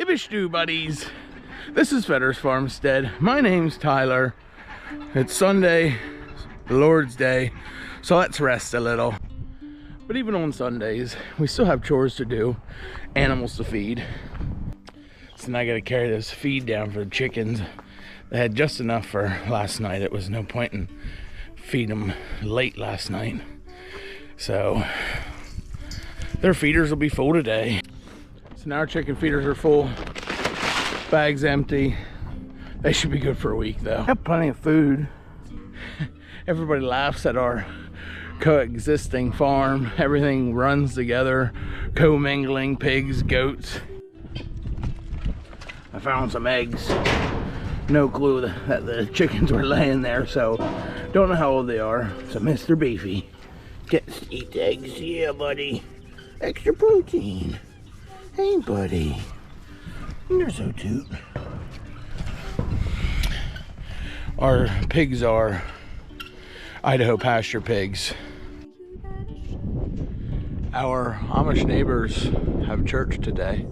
Dibbish-doo, buddies. This is Fetter's Farmstead. My name's Tyler. It's Sunday, the Lord's Day, so let's rest a little. But even on Sundays, we still have chores to do, animals to feed. So now I gotta carry this feed down for the chickens. They had just enough for last night. It was no point in feeding them late last night. So their feeders will be full today. So now our chicken feeders are full, bags empty. They should be good for a week though. Have plenty of food. Everybody laughs at our coexisting farm. Everything runs together, co-mingling, pigs, goats. I found some eggs. No clue that the chickens were laying there, so don't know how old they are. So Mr. Beefy gets to eat the eggs. Yeah, buddy. Extra protein. Hey, buddy. You're so cute. Our pigs are Idaho pasture pigs. Our Amish neighbors have church today.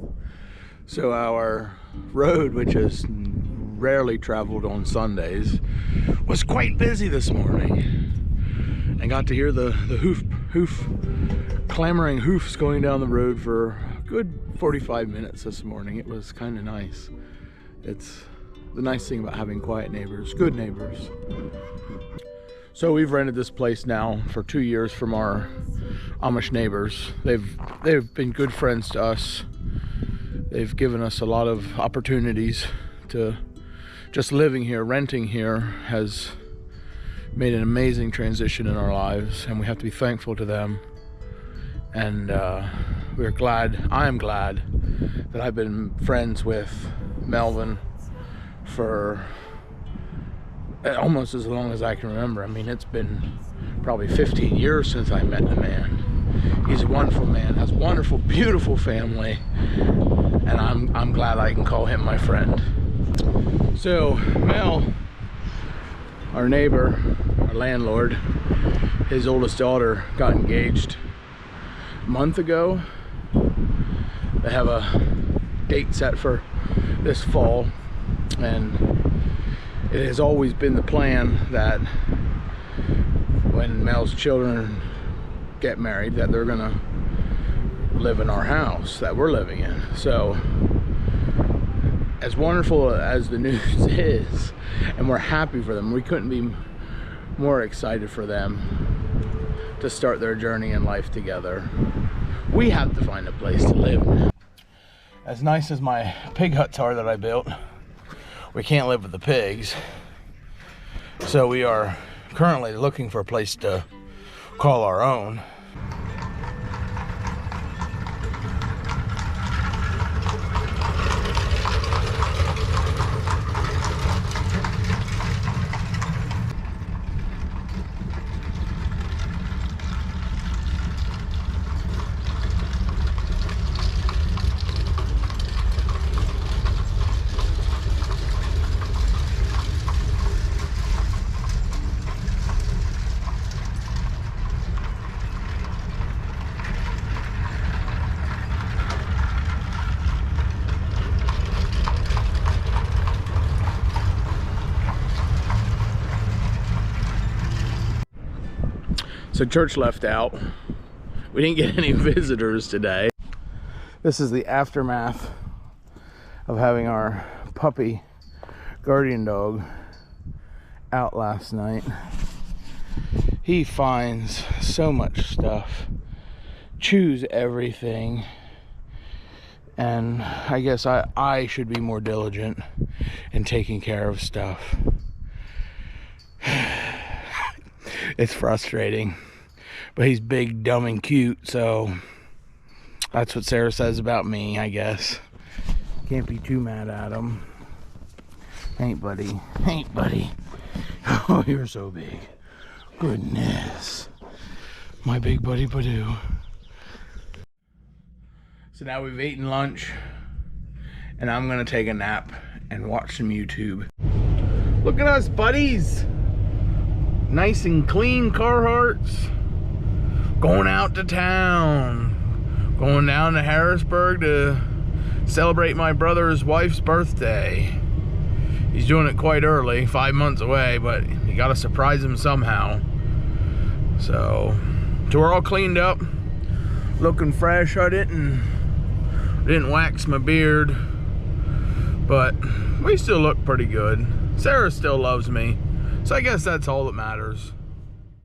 So our road, which is rarely traveled on Sundays, was quite busy this morning. And got to hear the clamoring hoofs going down the road for a good 45 minutes this morning. It was kind of nice. It's the nice thing about having quiet neighbors, good neighbors. So we've rented this place now for 2 years from our Amish neighbors. They've been good friends to us. They've given us a lot of opportunities to just living here. Renting here has made an amazing transition in our lives, and we have to be thankful to them. And we're glad, I am glad that I've been friends with Melvin for almost as long as I can remember. I mean, it's been probably 15 years since I met the man. He's a wonderful man, has a wonderful, beautiful family, and I'm glad I can call him my friend. So Mel, our neighbor, our landlord, his oldest daughter got engaged a month ago. They have a date set for this fall, and it has always been the plan that when Mel's children get married, that they're gonna live in our house that we're living in. So as wonderful as the news is, and we're happy for them, we couldn't be more excited for them to start their journey in life together. We have to find a place to live. As nice as my pig huts are that I built, we can't live with the pigs. So we are currently looking for a place to call our own. So church left out. We didn't get any visitors today. This is the aftermath of having our puppy guardian dog out last night. He finds so much stuff, chews everything, and I guess I should be more diligent in taking care of stuff. It's frustrating, but he's big, dumb, and cute, so that's what Sarah says about me, I guess. Can't be too mad at him. Ain't buddy. Ain't buddy. Oh, you're so big. Goodness. My big buddy Badoo. So now we've eaten lunch, and I'm gonna take a nap and watch some YouTube. Look at us, buddies. Nice and clean Carhartts. Going out to town. Going down to Harrisburg to celebrate my brother's wife's birthday. He's doing it quite early, 5 months away, but you gotta surprise him somehow. So we're all cleaned up, looking fresh. I didn't wax my beard, but we still look pretty good. Sarah still loves me, so I guess that's all that matters.